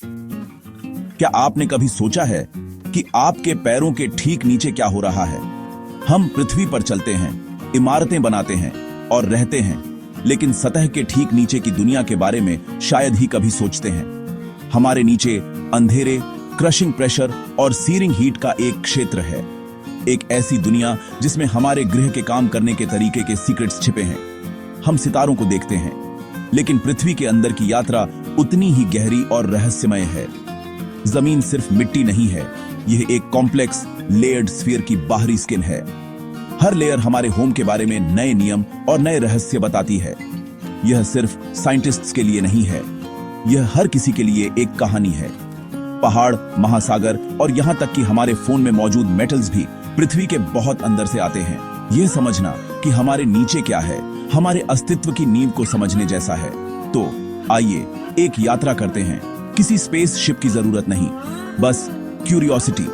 क्या आपने कभी सोचा है कि आपके पैरों के ठीक नीचे क्या हो रहा है? हम पृथ्वी पर चलते हैं, इमारतें बनाते हैं और रहते हैं, लेकिन सतह के ठीक नीचे की दुनिया के बारे में शायद ही कभी सोचते हैं। हमारे नीचे अंधेरे, क्रशिंग प्रेशर और सीरिंग हीट का एक क्षेत्र है। एक ऐसी दुनिया जिसमें हमारे ग्रह के काम करने के तरीके के सीक्रेट्स छिपे हैं। हम सितारों को देखते हैं, लेकिन पृथ्वी के अंदर की यात्रा उतनी ही गहरी और रहस्यमय है। जमीन सिर्फ मिट्टी नहीं है, यह एक कॉम्प्लेक्स लेयर्ड स्फीयर की बाहरी स्किन है। हर लेयर हमारे होम के बारे में नए नियम और नए रहस्य बताती है। यह सिर्फ साइंटिस्ट्स के लिए नहीं है, यह हर किसी के लिए एक कहानी है। पहाड़, महासागर और यहां तक कि हमारे फोन में मौजूद मेटल्स भी पृथ्वी के बहुत अंदर से आते हैं। यह समझना कि हमारे नीचे क्या है, हमारे अस्तित्व की नींव को समझने जैसा है। तो आइए एक यात्रा करते हैं। किसी स्पेस शिप की जरूरत नहीं, बस क्यूरियोसिटी।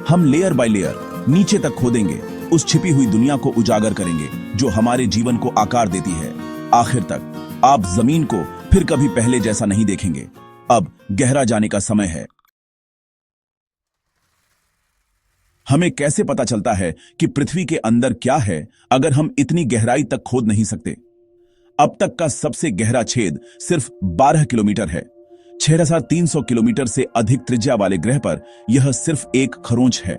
हम लेयर बाय लेयर नीचे तक खोदेंगे, उस छिपी हुई दुनिया को उजागर करेंगे जो हमारे जीवन को आकार देती है। आखिर तक आप जमीन को फिर कभी पहले जैसा नहीं देखेंगे। अब गहरा जाने का समय है। हमें कैसे पता चलता है कि पृथ्वी के अंदर क्या है अगर हम इतनी गहराई तक खोद नहीं सकते? अब तक का सबसे गहरा छेद सिर्फ 12 किलोमीटर है। 6300 किलोमीटर से अधिक त्रिज्या वाले ग्रह पर यह सिर्फ एक खरोंच है।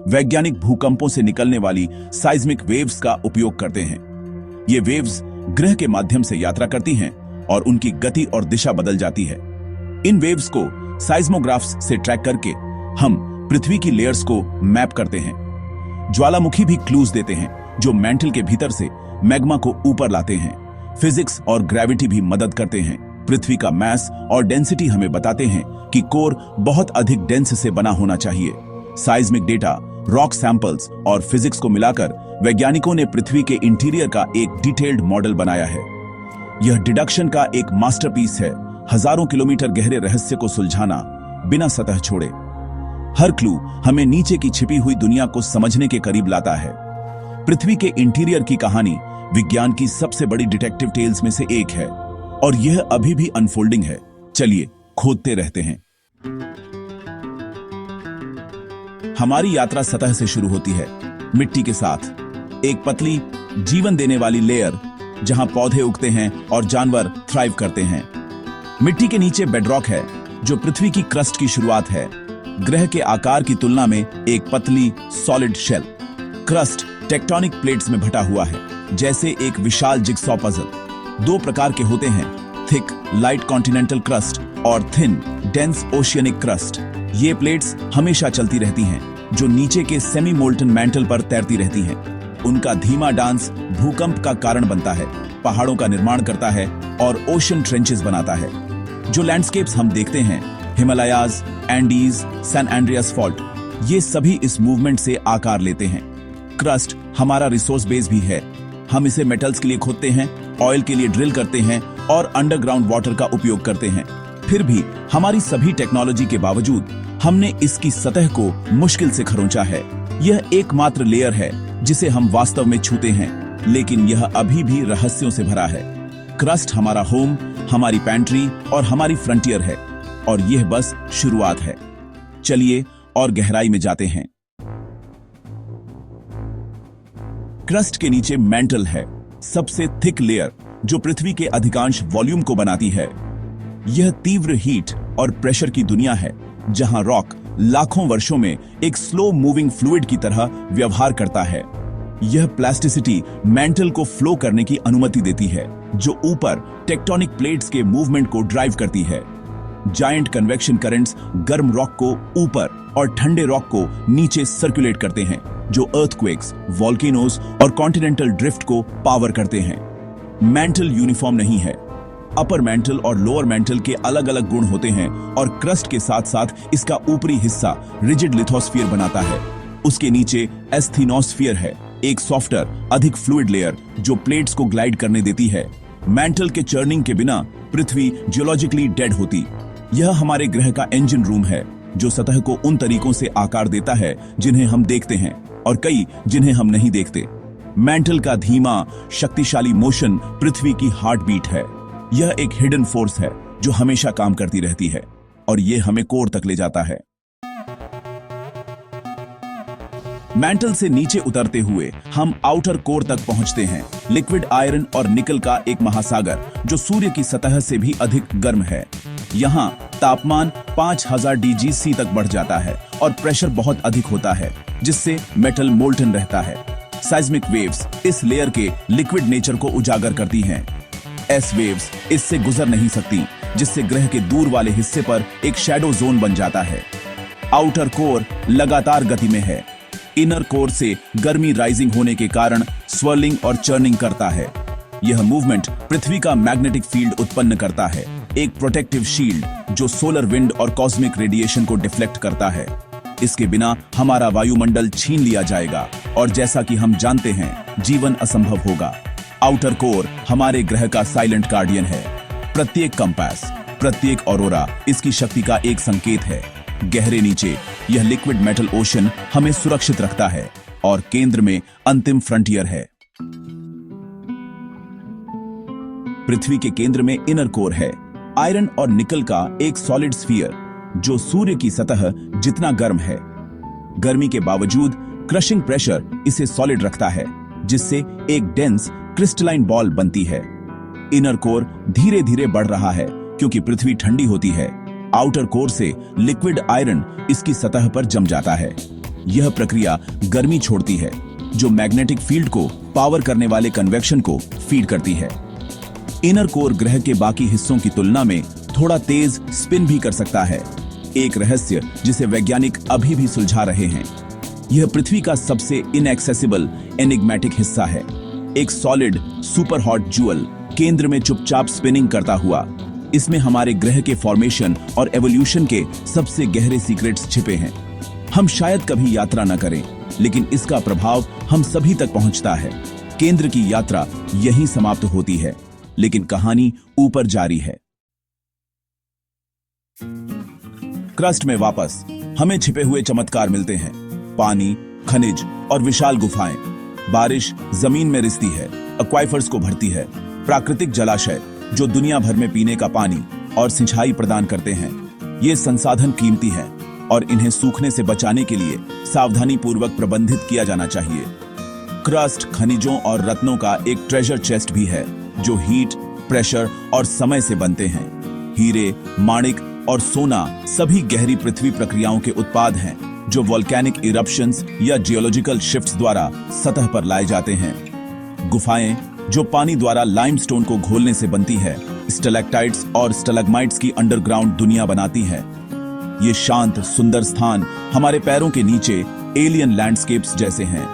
वैज्ञानिक भूकंपों से निकलने वाली साइज्मिक वेव्स का उपयोग करते हैं। ये वेव्स ग्रह के माध्यम से यात्रा करती हैं और उनकी गति और दिशा बदल जाती है। इन वेव्स को साइज्मोग्राफ्स से ट्रैक करके हम पृथ्वी की लेयर्स को मैप करते हैं। ज्वालामुखी भी क्लूज देते हैं जो मैंटल के भीतर से मैग्मा को ऊपर लाते हैं। फिजिक्स और ग्रेविटी भी मदद करते हैं। पृथ्वी का मास और डेंसिटी हमें बताते हैं कि कोर बहुत अधिक डेंस से बना होना चाहिए। साइज्मिक डेटा, रॉक सैंपल्स और फिजिक्स को मिलाकर वैज्ञानिकों ने पृथ्वी के इंटीरियर का एक डिटेल्ड मॉडल बनाया है। यह डिडक्शन का एक मास्टरपीस है, हजारों किलोमीटर गहरे रहस्य को सुलझाना बिना सतह छोड़े। हर क्लू हमें नीचे की छिपी हुई दुनिया को समझने के करीब लाता है। पृथ्वी के इंटीरियर की कहानी विज्ञान की सबसे बड़ी डिटेक्टिव टेल्स में से एक है और यह अभी भी अनफोल्डिंग है। चलिए खोदते रहते हैं। हमारी यात्रा सतह से शुरू होती है, मिट्टी के साथ। एक पतली जीवन देने वाली लेयर जहां पौधे उगते हैं और जानवर थ्राइव करते हैं। मिट्टी के नीचे बेडरॉक है जो पृथ्वी की क्रस्ट की शुरुआत है। ग्रह के आकार की तुलना में एक पतली solid shell. Crust tectonic plates में भटा हुआ है, जैसे एक विशाल जिगसॉ पजल। दो प्रकार के होते हैं, थिक लाइट कॉन्टिनेंटल क्रस्ट और थिन डेंस ओशियनिक क्रस्ट। ये प्लेट्स हमेशा चलती रहती हैं, जो नीचे के सेमी मोल्टन मैंटल पर तैरती रहती हैं। उनका धीमा डांस भूकंप का कारण बनता है, पहाड़ों का निर्माण करता है और ओशन ट्रेंचेस बनाता है। जो लैंडस्केप्स हम देखते हैं, Himalayas, Andes, San Andreas fault, ये सभी इस मूवमेंट से आकार लेते हैं। क्रस्ट हमारा रिसोर्स बेस भी है। हम इसे मेटल्स के लिए खोदते हैं, ऑयल के लिए ड्रिल करते हैं और अंडरग्राउंड वाटर का उपयोग करते हैं। फिर भी हमारी सभी टेक्नोलॉजी के बावजूद हमने इसकी सतह को मुश्किल से खरोंचा है। यह एकमात्र लेयर है जिसे हम वास्तव में छूते हैं, लेकिन यह अभी भी रहस्यों से भरा है। क्रस्ट हमारा होम, हमारी पैंट्री और हमारी फ्रंटियर है, और यह बस शुरुआत है। चलिए और गहराई में जाते हैं। क्रस्ट के नीचे मैंटल है, सबसे थिक लेयर जो पृथ्वी के अधिकांश वॉल्यूम को बनाती है। यह तीव्र हीट और प्रेशर की दुनिया है, जहां रॉक लाखों वर्षों में एक स्लो मूविंग फ्लूइड की तरह व्यवहार करता है। यह प्लास्टिसिटी मैंटल को फ्लो करने की अनुमति देती है, जो ऊपर टेक्टोनिक प्लेट्स के मूवमेंट को ड्राइव करती है। जायंट कन्वेक्शन करंट्स गर्म रॉक को ऊपर और ठंडे रॉक को नीचे सर्कुलेट करते हैं, जो अर्थक्वेक्स, वॉल्केनोज और कॉन्टिनेंटल ड्रिफ्ट को पावर करते हैं। मैंटल यूनिफॉर्म नहीं है। अपर मैंटल और लोअर मैंटल के अलग अलग गुण होते हैं और क्रस्ट के साथ साथ इसका ऊपरी हिस्सा रिजिड लिथोस्फीयर बनाता है। उसके नीचे एस्थीनोस्फीयर है, एक सॉफ्टर, अधिक फ्लूइड लेयर जो प्लेट्स को ग्लाइड करने देती है। मैंटल के चर्निंग के बिना पृथ्वी जियोलॉजिकली डेड होती। यह हमारे ग्रह का इंजन रूम है, जो सतह को उन तरीकों से आकार देता है जिन्हें हम देखते हैं और कई जिन्हें हम नहीं देखते। मैंटल का धीमा, शक्तिशाली मोशन पृथ्वी की हार्ट बीट है। यह एक हिडन फोर्स है जो हमेशा काम करती रहती है। और ये हमें कोर तक ले जाता है। मैंटल से नीचे उतरते हुए हम आउटर कोर तक पहुंचते हैं, लिक्विड आयरन और निकल का एक महासागर जो सूर्य की सतह से भी अधिक गर्म है। यहाँ तापमान 5000 DGC तक बढ़ जाता है और प्रेशर बहुत अधिक होता है, जिससे मेटल मोल्टन रहता है। साइज्मिक वेव्स इस लेयर के लिक्विड नेचर को उजागर करती हैं। एस वेव्स इससे गुजर नहीं सकती, जिससे ग्रह के दूर वाले हिस्से पर एक शैडो जोन बन जाता है। आउटर कोर लगातार गति में है। इनर कोर से गर्मी राइजिंग होने के कारण स्वर्लिंग और चर्निंग करता है। यह मूवमेंट पृथ्वी का मैग्नेटिक फील्ड उत्पन्न करता है, एक प्रोटेक्टिव शील्ड जो सोलर विंड और कॉस्मिक रेडिएशन को डिफ्लेक्ट करता है। इसके बिना हमारा वायुमंडल छीन लिया जाएगा और जैसा कि हम जानते हैं, जीवन असंभव होगा। आउटर कोर हमारे ग्रह का साइलेंट गार्डियन है। प्रत्येक कंपास, प्रत्येक ऑरोरा इसकी शक्ति का एक संकेत है। गहरे नीचे यह लिक्विड मेटल ओशन हमें सुरक्षित रखता है और केंद्र में अंतिम फ्रंटियर है। पृथ्वी के केंद्र में इनर कोर है, आयरन और निकल का एक सॉलिड स्फीयर जो सूर्य की सतह जितना गर्म है। गर्मी के बावजूद क्रशिंग प्रेशर इसे सॉलिड रखता है, जिससे एक डेंस क्रिस्टलाइन बॉल बनती है। इनर कोर धीरे धीरे बढ़ रहा है क्योंकि पृथ्वी ठंडी होती है। आउटर कोर से लिक्विड आयरन इसकी सतह पर जम जाता है। यह प्रक्रिया गर्मी छोड़ती है, जो मैग्नेटिक फील्ड को पावर करने वाले कन्वेक्शन को फीड करती है। इनर कोर ग्रह के बाकी हिस्सों की तुलना में थोड़ा तेज स्पिन भी कर सकता है, एक रहस्य जिसे वैज्ञानिक अभी भी सुलझा रहे हैं। यह पृथ्वी का सबसे इनएक्सेसिबल एनिग्मेटिक हिस्सा है, एक सॉलिड सुपर हॉट ज्यूअल केंद्र में चुपचाप स्पिनिंग करता हुआ। इसमें हमारे ग्रह के फॉर्मेशन और एवोल्यूशन के सबसे गहरे सीक्रेट्स छिपे हैं। हम शायद कभी यात्रा न करें, लेकिन इसका प्रभाव हम सभी तक पहुंचता है। केंद्र की यात्रा यहीं समाप्त होती है, लेकिन कहानी ऊपर जारी है। क्रस्ट में वापस हमें छिपे हुए चमत्कार मिलते हैं। पानी, खनिज और विशाल गुफाएं। बारिश जमीन में रिसती है, एक्वाइफर्स को भरती है। प्राकृतिक जलाशय जो दुनिया भर में पीने का पानी और सिंचाई प्रदान करते हैं। ये संसाधन कीमती हैं और इन्हें सूखने से बचाने के लिए सावधानी पूर्वक प्रबंधित किया जाना चाहिए। क्रस्ट खनिजों और रत्नों का एक ट्रेजर चेस्ट भी है जो हीट, प्रेशर और समय से बनते हैं। हीरे, माणिक और सोना सभी गहरी पृथ्वी प्रक्रियाओं के उत्पाद हैं जो वोल्केनिक इरप्शंस या जियोलॉजिकल शिफ्ट्स द्वारा सतह पर लाए जाते हैं। गुफाएं जो पानी द्वारा लाइमस्टोन को घोलने से बनती है, स्टैलेक्टाइट्स और स्टैलेग्माइट्स की अंडरग्राउंड दुनिया बनाती है। ये शांत सुंदर स्थान हमारे पैरों के नीचे एलियन लैंडस्केप्स जैसे हैं।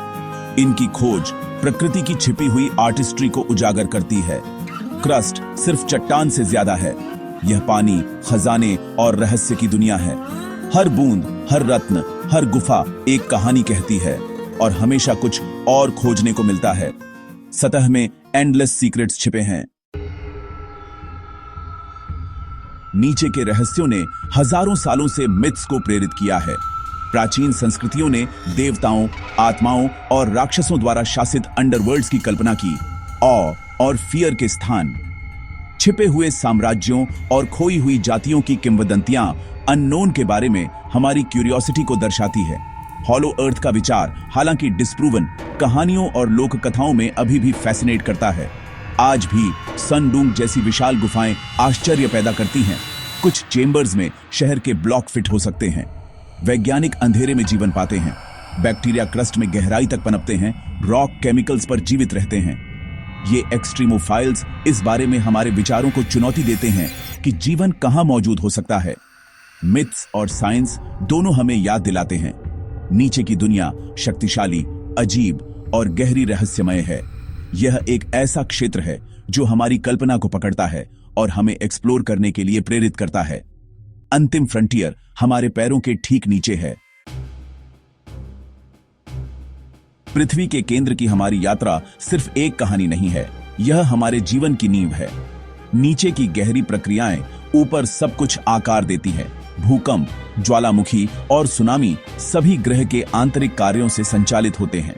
इनकी खोज प्रकृति की छिपी हुई आर्टिस्ट्री को उजागर करती है। क्रस्ट सिर्फ चट्टान से ज्यादा है, यह पानी, खजाने और रहस्य की दुनिया है। हर बूंद, हर रत्न, हर गुफा एक कहानी कहती है और हमेशा कुछ और खोजने को मिलता है। सतह में एंडलेस सीक्रेट्स छिपे हैं। नीचे के रहस्यों ने हजारों सालों से मिथ्स को प्रेरित किया है। प्राचीन संस्कृतियों ने देवताओं, आत्माओं और राक्षसों द्वारा शासित अंडरवर्ल्ड्स की कल्पना की। ऑ और फियर के स्थान, छिपे हुए साम्राज्यों और खोई हुई जातियों की किंवदंतियां अननोन के बारे में हमारी क्यूरियोसिटी को दर्शाती है। हॉलो अर्थ का विचार, हालांकि डिस्प्रूवन, कहानियों और लोक कथाओं में अभी भी फैसिनेट करता है। आज भी सनडूंग जैसी विशाल गुफाएं आश्चर्य पैदा करती हैं। कुछ चेंबर्स में शहर के ब्लॉक फिट हो सकते हैं। वैज्ञानिक अंधेरे में जीवन पाते हैं। बैक्टीरिया क्रस्ट में गहराई तक पनपते हैं, रॉक केमिकल्स पर जीवित रहते हैं। ये एक्सट्रीमोफाइल्स इस बारे में हमारे विचारों को चुनौती देते हैं कि जीवन कहां मौजूद हो सकता है। मिथ्स और साइंस दोनों हमें याद दिलाते हैं, नीचे की दुनिया शक्तिशाली, अजीब और गहरी रहस्यमय है। यह एक ऐसा क्षेत्र है जो हमारी कल्पना को पकड़ता है और हमें एक्सप्लोर करने के लिए प्रेरित करता है। अंतिम फ्रंटियर हमारे पैरों के ठीक नीचे है। पृथ्वी के केंद्र की हमारी यात्रा सिर्फ एक कहानी नहीं है, यह हमारे जीवन की नींव है। नीचे की गहरी प्रक्रियाएं ऊपर सब कुछ आकार देती हैं। भूकंप, ज्वालामुखी और सुनामी सभी ग्रह के आंतरिक कार्यों से संचालित होते हैं।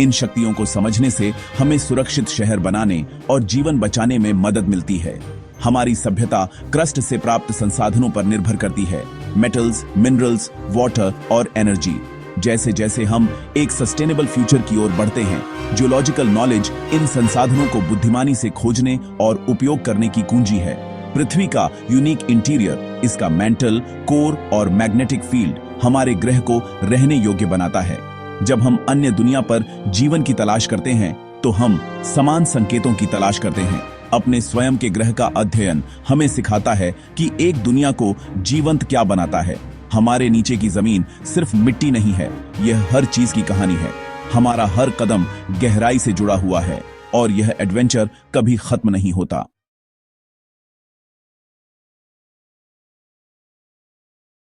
इन शक्तियों को समझने से हमें सुरक्षित शहर बनाने और जीवन बचाने में मदद मिलती है। हमारी सभ्यता क्रस्ट से प्राप्त संसाधनों पर निर्भर करती है, मेटल्स, मिनरल्स, वाटर और एनर्जी। जैसे जैसे हम एक सस्टेनेबल फ्यूचर की ओर बढ़ते हैं, जियोलॉजिकल नॉलेज इन संसाधनों को बुद्धिमानी से खोजने और उपयोग करने की कुंजी है। पृथ्वी का यूनिक इंटीरियर, इसका मेंटल, कोर और मैग्नेटिक फील्ड हमारे ग्रह को रहने योग्य बनाता है। जब हम अन्य दुनिया पर जीवन की तलाश करते हैं तो हम समान संकेतों की तलाश करते हैं। अपने स्वयं के ग्रह का अध्ययन हमें सिखाता है कि एक दुनिया को जीवंत क्या बनाता है। हमारे नीचे की जमीन सिर्फ मिट्टी नहीं है, यह हर चीज की कहानी है। हमारा हर कदम गहराई से जुड़ा हुआ है और यह एडवेंचर कभी खत्म नहीं होता।